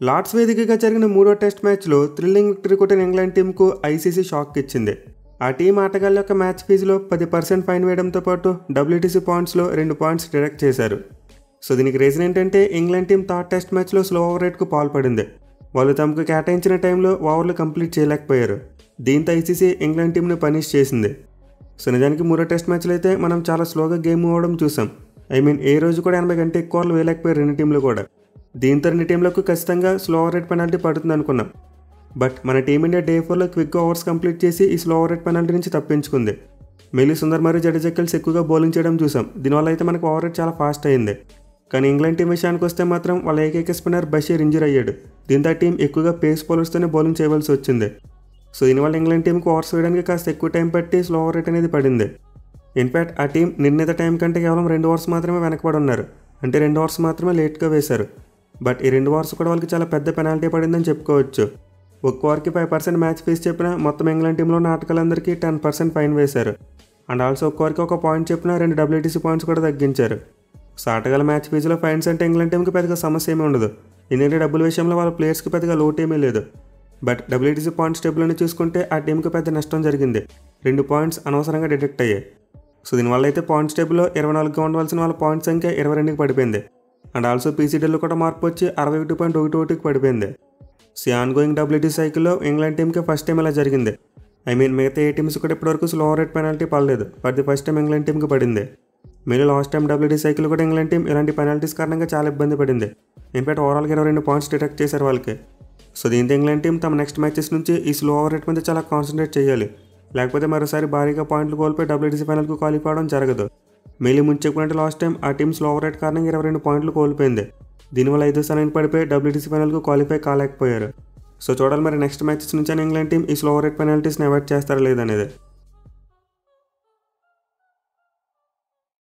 Lord's వేదికగా జరిగిన మూడో టెస్ట్ మ్యాచ్లో థ్రిల్లింగ్ విక్టరీ కొట్టిన ఇంగ్లాండ్ టీంకు ఐసీసీ షాక్ ఇచ్చింది. ఆ టీం ఆటగాళ్ల యొక్క మ్యాచ్ ఫీజులో 10% ఫైన్ వేయడంతో పాటు WTC పాయింట్స్లో 2 పాయింట్స్ డిడక్ట్ చేశారు. సో దీనికి రీజన్ ఏంటంటే ఇంగ్లాండ్ టీం థర్డ్ టెస్ట్ మ్యాచ్లో స్లో ఓవర్ రేట్కు పాల్పడింది. వాళ్ళు తమకు కేటాయించిన టైంలో ఓవర్లు కంప్లీట్ చేయలేకపోయారు. దీంతో ఐసీసీ ఇంగ్లాండ్ టీంను పనిష్ చేసింది. సో నిజానికి మూడో టెస్ట్ మ్యాచ్లో అయితే మనం చాలా స్లోగా గేమ్ మూవ్ అవ్వడం చూసాం. ఏ రోజు కూడా 80 కంటే ఎక్కువ ఓవర్లు వేయలేకపోయారు రెండు టీంలు కూడా. దీంతో రెండు టీంలకు ఖచ్చితంగా స్లో ఓవర్ రేట్ పెనాల్టీ పడుతుంది అనుకున్నాం. బట్ మన టీమిండియా డే 4లో క్విక్గా ఓవర్స్ కంప్లీట్ చేసి ఈ స్లో ఓవర్ రేట్ పెనాల్టీ నుంచి తప్పించుకుంది. మిల్లీ సుందర్ మరియు జడేజా కలిసి ఎక్కువగా బౌలింగ్ చేయడం చూసాం. దీనివల్ల అయితే మనకు ఓవర్ రేట్ చాలా ఫాస్ట్ అయింది. కానీ ఇంగ్లాండ్ టీం విషయానికి వస్తే మాత్రం వాళ్ళ ఏకైక స్పిన్నర్ బషీర్ ఇంజర్ అయ్యాడు. దీంతో టీం ఎక్కువగా పేస్ బౌలర్స్తోనే బౌలింగ్ చేయవలసి వచ్చింది. సో దీనివల్ల ఇంగ్లాండ్ టీంకి ఓవర్స్ వేయడానికి కాస్త ఎక్కువ టైం పట్టి స్లో ఓవర్ రేట్ అనేది పడింది. ఇన్ఫ్యాక్ట్ ఆ టీం నిర్ణీత టైం కంటే కేవలం 2 ఓవర్స్ మాత్రమే వెనకబడి ఉన్నారు. అంటే 2 ఓవర్స్ మాత్రమే లేట్గా వేశారు. బట్ ఈ 2 ఓవర్స్ కూడా వాళ్ళకి చాలా పెద్ద పెనాల్టీ పడిందని చెప్పుకోవచ్చు. ఒక్క ఓవర్కి 5% మ్యాచ్ ఫీజు చెప్పిన మొత్తం ఇంగ్లాండ్ టీంలో ఉన్న ఆటగాళ్ళందరికీ 10% ఫైన్ వేశారు. అండ్ ఆల్సో ఒక్క ఓవర్కి 1 పాయింట్ చెప్పిన 2 WTC పాయింట్స్ కూడా తగ్గించారు. సో ఆటగాళ్ళ మ్యాచ్ ఫీజులో ఫైన్స్ అంటే ఇంగ్లాండ్ టీంకి పెద్దగా సమస్య ఏమీ ఉండదు. ఎందుకంటే డబ్బుల విషయంలో వాళ్ళ ప్లేయర్స్కి పెద్దగా లోటు ఏమీ లేదు. బట్ WTC పాయింట్స్ టేబుల్ని చూసుకుంటే ఆ టీంకి పెద్ద నష్టం జరిగింది. 2 పాయింట్స్ అనవసరంగా డిడక్ట్ అయ్యాయి. సో దీనివల్ల అయితే పాయింట్స్ టేబుల్లో 24గా ఉండవలసిన వాళ్ళ పాయింట్స్ సంఖ్య 22కి పడిపోయింది. అండ్ ఆల్సో పీసీడీలో కూడా మార్పు వచ్చి 61.11కి పడిపోయింది. సో ఆన్గోయింగ్ WTC సైకిల్లో ఇంగ్లాండ్ టీంకి ఫస్ట్ టైం ఇలా జరిగింది. మిగతా ఏ టీమ్స్ కూడా ఇప్పటివరకు స్లో రేట్ పెనాల్టీ పడలేదు. But the first time England టీంకి పడింది. లాస్ట్ టైం WTC సైకిల్ కూడా ఇంగ్లాండ్ టీం ఇలాంటి పెనాల్టీస్ కారణంగా చాలా ఇబ్బంది పడింది. ఇన్ఫాక్ట్ ఓవరాల్గా 22 పాయింట్స్ డిడక్ట్ చేశారు వాళ్ళకి. సో దీంతో ఇంగ్లాండ్ టీం తమ నెక్స్ట్ మ్యాచెస్ నుంచి ఈ స్లో ఓవర్ రేట్ మీద చాలా కాన్సన్ట్రేట్ చేయాలి. లేకపోతే మరోసారి భారీగా పాయింట్లు కోల్పోయి WTC ఫైనల్కు క్వాలిఫై అవడం జరగదు. ముందు చెప్పుకుంటే లాస్ట్ టైం ఆ టీం స్లో ఓవర్ రేట్ కారణంగా 22 పాయింట్లు కోల్పోయింది. దీనివల్ల 5వ స్థానానికి పడిపోయి WTC ఫైనల్కు క్వాలిఫై కాలేకపోయారు. సో చూడాలి మరి నెక్స్ట్ మ్యాచెస్ నుంచి ఇంగ్లాండ్ టీం ఈ స్లో ఓవర్ రేట్ పెనాల్టీస్ని అవాయిడ్ చేస్తారా లేదనేది.